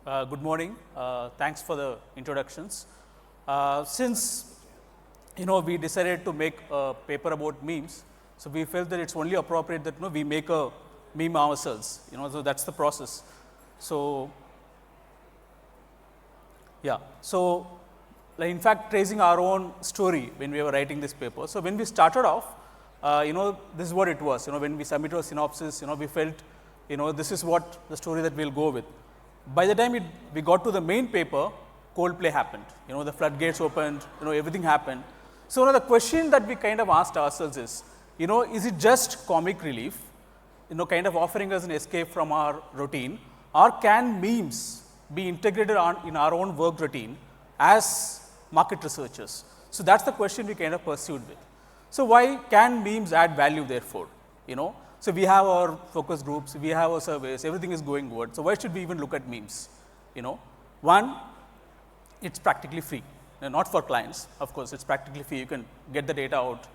Good morning. Thanks for the introductions. Since we decided to make a paper about memes, so we felt that it's only appropriate that we make a meme ourselves. So that's the process. So yeah. So in fact, tracing our own story when we were writing this paper. So when we started off, this is what it was. When we submitted a synopsis, we felt, this is what the story that we'll go with. By the time we got to the main paper, Coldplay happened. The floodgates opened. Everything happened. So now the question that we kind of asked ourselves is it just comic relief? Kind of offering us an escape from our routine, or can memes be integrated in our own work routine as market researchers? So that's the question we kind of pursued with. So why can memes add value therefore? So we have our focus groups, we have our surveys, everything is going good. So why should we even look at memes? One, it's practically free. Not for clients, of course, it's practically free. You can get the data out.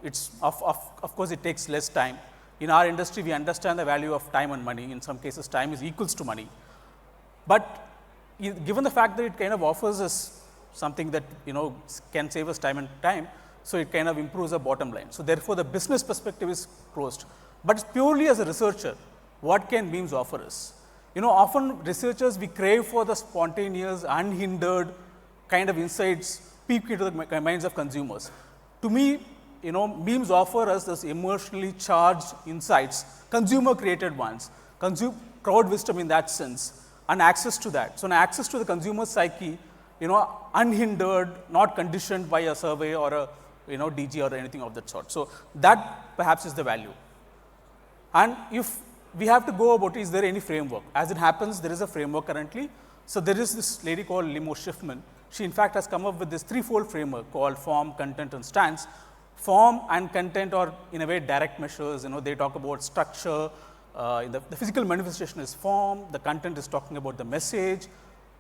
It's of course it takes less time. In our industry, we understand the value of time and money. In some cases, time is equals to money. But given the fact that it kind of offers us something that can save us time and time, so it kind of improves the bottom line. So therefore, the business perspective is closed. But purely as a researcher, what can memes offer us? Often researchers, we crave for the spontaneous, unhindered kind of insights peek into the minds of consumers. To me, memes offer us this emotionally charged insights, consumer created ones, crowd wisdom in that sense, and access to that. So an access to the consumer psyche, unhindered, not conditioned by a survey or a DG or anything of that sort. So that perhaps is the value. And if we have to go about, is there any framework? As it happens, there is a framework currently. So there is this lady called Limo Schiffman. She in fact has come up with this threefold framework called form, content, and stance. Form and content are in a way direct measures. They talk about structure. The physical manifestation is form. The content is talking about the message.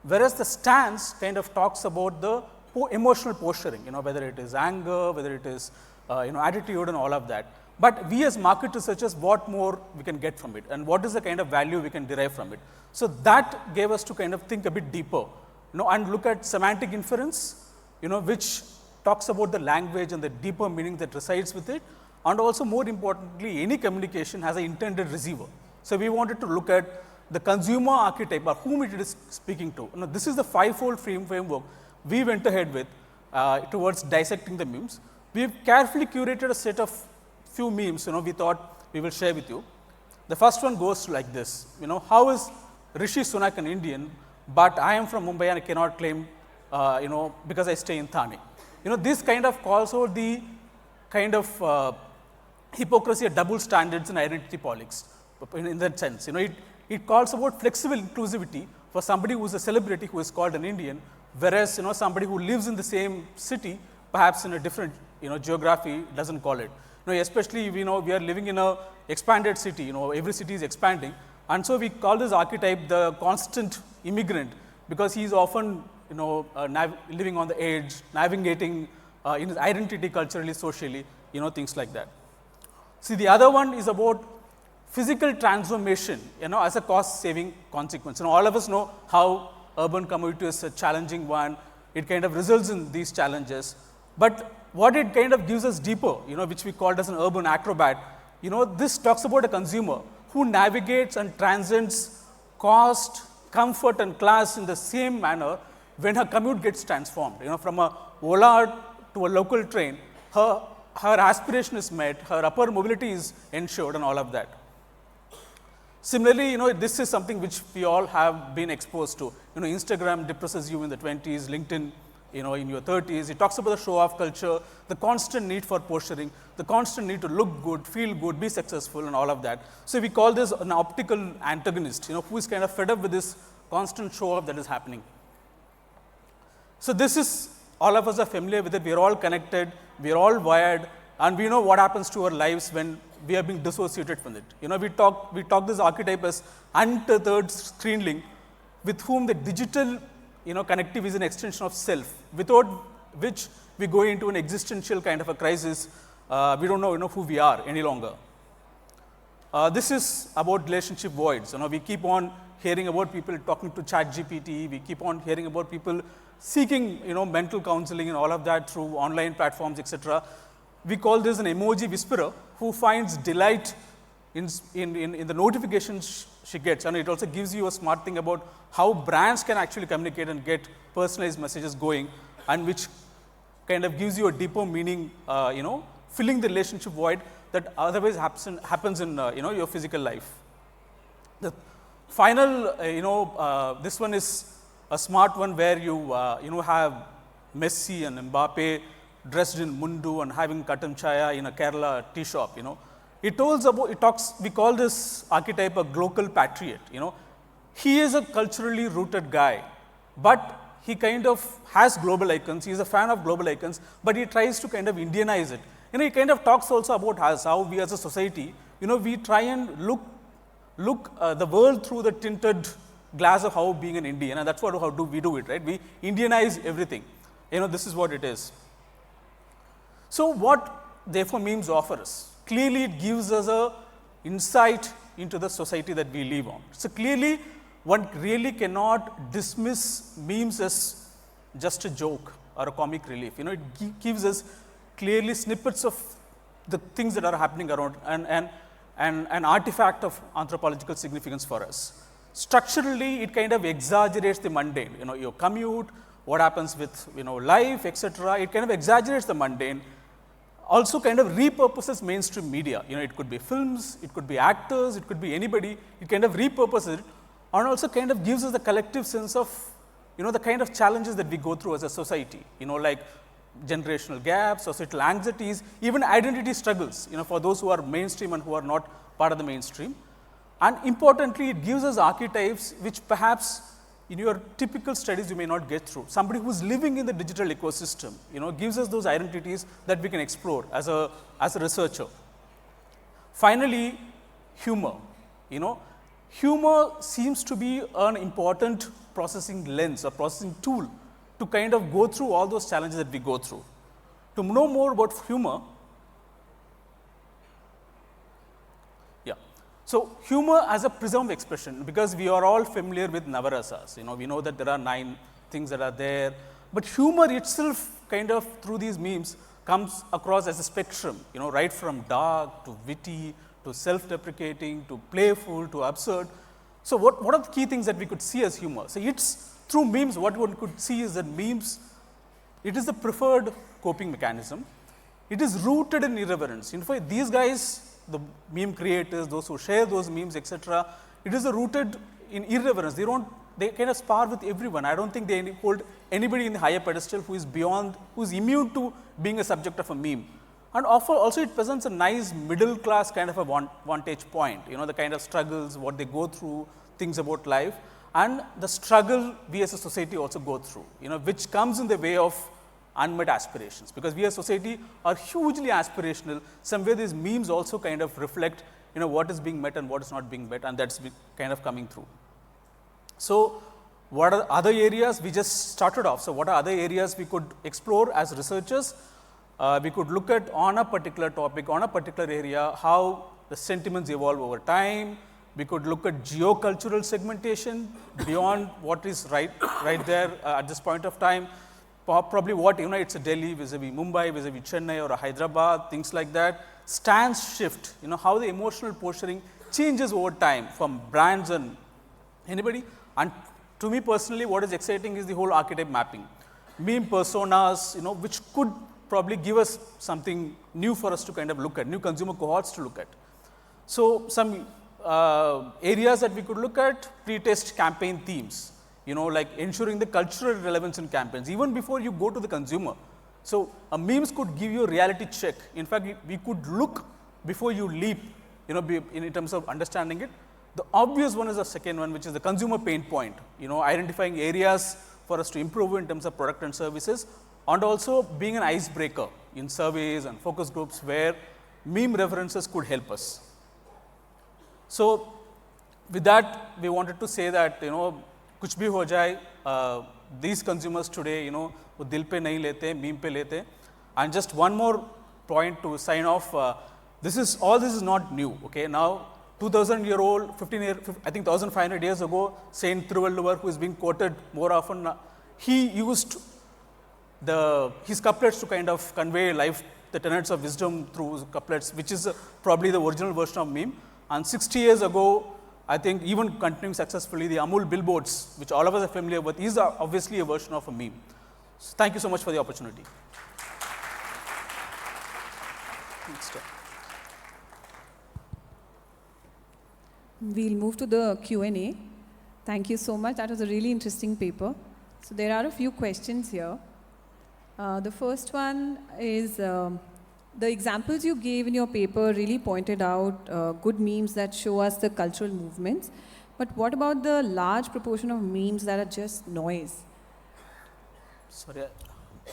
Whereas the stance kind of talks about the emotional posturing, whether it is anger, whether it is attitude and all of that. But we as market researchers, what more we can get from it, and what is the kind of value we can derive from it. So that gave us to kind of think a bit deeper, and look at semantic inference, which talks about the language and the deeper meaning that resides with it, and also more importantly, any communication has an intended receiver. So we wanted to look at the consumer archetype or whom it is speaking to. This is the fivefold framework we went ahead with towards dissecting the memes. We've carefully curated a set of few memes, we thought we will share with you. The first one goes like this, how is Rishi Sunak an Indian, but I am from Mumbai and I cannot claim, because I stay in Thane. This kind of calls out the kind of hypocrisy or double standards in identity politics in that sense. It calls about flexible inclusivity for somebody who is a celebrity who is called an Indian, whereas somebody who lives in the same city, perhaps in a different geography, doesn't call it. Especially we are living in a expanded city. Every city is expanding, and so we call this archetype the constant immigrant, because he is often living on the edge, navigating in his identity culturally, socially, things like that. See, the other one is about physical transformation, as a cost-saving consequence. All of us know how urban commute is a challenging one. It kind of results in these challenges. But what it kind of gives us deeper, which we called as an urban acrobat, this talks about a consumer who navigates and transcends cost, comfort, and class in the same manner when her commute gets transformed. From a Ola to a local train, her aspiration is met, her upper mobility is ensured, and all of that. Similarly, this is something which we all have been exposed to. Instagram depresses you in the 20s, LinkedIn, in your 30s. It talks about the show-off culture, the constant need for posturing, the constant need to look good, feel good, be successful, and all of that. So we call this an optical antagonist, who is kind of fed up with this constant show-off that is happening. So this is, all of us are familiar with it. We are all connected, we are all wired, and we know what happens to our lives when we are being dissociated from it. We talk this archetype as untethered screen link, with whom the digital connectivity is an extension of self, without which we go into an existential kind of a crisis. We don't know who we are any longer. This is about relationship voids. We keep on hearing about people talking to ChatGPT. We keep on hearing about people seeking, mental counseling and all of that through online platforms, etc. We call this an emoji whisperer who finds delight in the notifications she gets. And it also gives you a smart thing about how brands can actually communicate and get personalized messages going, and which kind of gives you a deeper meaning, filling the relationship void that otherwise happens in, your physical life. The final, this one is a smart one where you, have Messi and Mbappe dressed in mundu and having katam chaya in a Kerala tea shop, It talks, we call this archetype a global patriot, He is a culturally rooted guy, but he kind of has global icons. He is a fan of global icons, but he tries to kind of Indianize it. He kind of talks also about how we as a society, we try and look the world through the tinted glass of how being an Indian, and that's how do we do it, right? We Indianize everything. This is what it is. So what therefore memes offer us? Clearly it gives us a insight into the society that we live on. So clearly one really cannot dismiss memes as just a joke or a comic relief. It gives us clearly snippets of the things that are happening around, and an artifact of anthropological significance for us. Structurally, it kind of exaggerates the mundane. Your commute, what happens with life, etc. It kind of exaggerates the mundane. Also, kind of repurposes mainstream media. It could be films, it could be actors, it could be anybody. It kind of repurposes it, and also kind of gives us the collective sense of the kind of challenges that we go through as a society. Like generational gaps, societal anxieties, even identity struggles, for those who are mainstream and who are not part of the mainstream. And importantly, it gives us archetypes which perhaps in your typical studies you may not get through. Somebody who is living in the digital ecosystem, gives us those identities that we can explore as a researcher. Finally, humor. Humor seems to be an important processing lens or processing tool to kind of go through all those challenges that we go through. To know more about humor, so humor as a prism of expression, because we are all familiar with Navarasas, we know that there are 9 things that are there, but humor itself kind of through these memes comes across as a spectrum, right from dark to witty to self-deprecating to playful to absurd. So what are the key things that we could see as humor? So it's through memes, what one could see is that memes, it is the preferred coping mechanism. It is rooted in irreverence. In fact, these guys, the meme creators, those who share those memes, etc., it is rooted in irreverence. They kind of spar with everyone. I don't think they hold anybody in the higher pedestal who is immune to being a subject of a meme. And also it presents a nice middle class kind of a vantage point, the kind of struggles, what they go through, things about life, and the struggle we as a society also go through, which comes in the way of unmet aspirations, because we as a society are hugely aspirational. Somewhere these memes also kind of reflect, what is being met and what is not being met, and that's kind of coming through. So what are other areas we just started off? So what are other areas we could explore as researchers? We could look at on a particular topic, on a particular area, how the sentiments evolve over time. We could look at geocultural segmentation beyond what is right there at this point of time. Probably what unites a Delhi vis-a-vis Mumbai, vis-a-vis Chennai or a Hyderabad, things like that. Stance shift, how the emotional posturing changes over time from brands and anybody. And to me personally, what is exciting is the whole archetype mapping. Meme personas, which could probably give us something new for us to kind of look at, new consumer cohorts to look at. So some areas that we could look at, pre-test campaign themes. Like ensuring the cultural relevance in campaigns, even before you go to the consumer. So, memes could give you a reality check. In fact, we could look before you leap, in terms of understanding it. The obvious one is the second one, which is the consumer pain point, identifying areas for us to improve in terms of product and services, and also being an icebreaker in surveys and focus groups where meme references could help us. So, with that, we wanted to say that, कुछ भी हो जाए, these consumers today, वो दिल पे नहीं लेते, meme पे लेते. And just one more point to sign off. All this is not new. Okay, now 2000-year-old, I think 1500 years ago, Saint Thiruvalluvar, who is being quoted more often, he used his couplets to kind of convey life, the tenets of wisdom through couplets, which is probably the original version of meme. And 60 years ago, I think even continuing successfully, the Amul billboards, which all of us are familiar with, is obviously a version of a meme. So thank you so much for the opportunity. We'll move to the Q&A. Thank you so much. That was a really interesting paper. So there are a few questions here. The first one is, the examples you gave in your paper really pointed out good memes that show us the cultural movements. But what about the large proportion of memes that are just noise? Sorry. A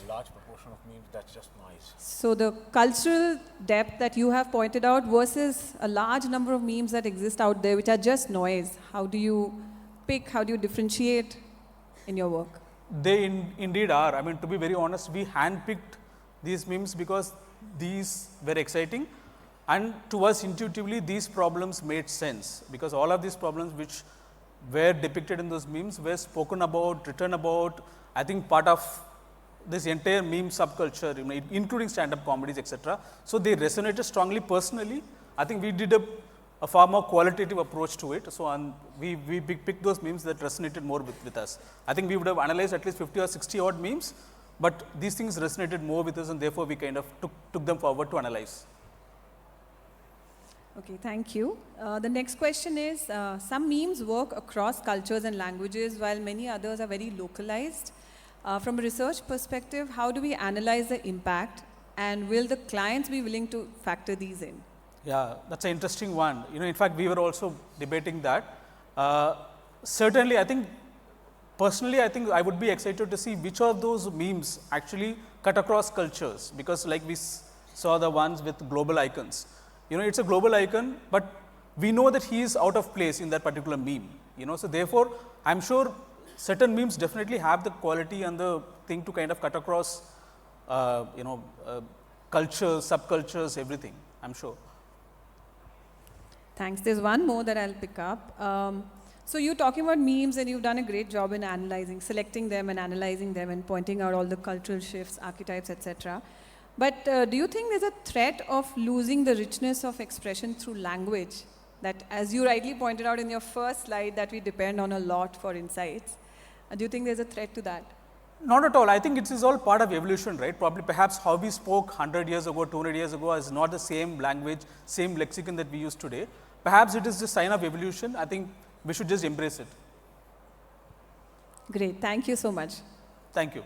large proportion of memes, that's just noise. So the cultural depth that you have pointed out versus a large number of memes that exist out there which are just noise. How do you pick, how do you differentiate in your work? They indeed are. I mean, to be very honest, we handpicked these memes because these were exciting, and to us intuitively these problems made sense, because all of these problems which were depicted in those memes were spoken about, written about, I think part of this entire meme subculture, including stand-up comedies, etc. So they resonated strongly. Personally, I think we did a far more qualitative approach to it. So we picked those memes that resonated more with us. I think we would have analyzed at least 50 or 60 odd memes, but these things resonated more with us, and therefore we kind of took them forward to analyze. Okay, thank you. The next question is, some memes work across cultures and languages while many others are very localized. From a research perspective, how do we analyze the impact, and will the clients be willing to factor these in? Yeah, that's an interesting one. In fact, we were also debating that. Certainly, I think, personally, I think I would be excited to see which of those memes actually cut across cultures, because like we saw the ones with global icons. It's a global icon, but we know that he is out of place in that particular meme. So therefore, I'm sure certain memes definitely have the quality and the thing to kind of cut across, cultures, subcultures, everything, I'm sure. Thanks. There's one more that I'll pick up. So you're talking about memes, and you've done a great job in analyzing, selecting them and analyzing them and pointing out all the cultural shifts, archetypes, etc. But do you think there's a threat of losing the richness of expression through language? That, as you rightly pointed out in your first slide, that we depend on a lot for insights. Do you think there's a threat to that? Not at all. I think it is all part of evolution, right? Probably perhaps how we spoke 100 years ago, 200 years ago is not the same language, same lexicon that we use today. Perhaps it is the sign of evolution. I think we should just embrace it. Great. Thank you so much. Thank you.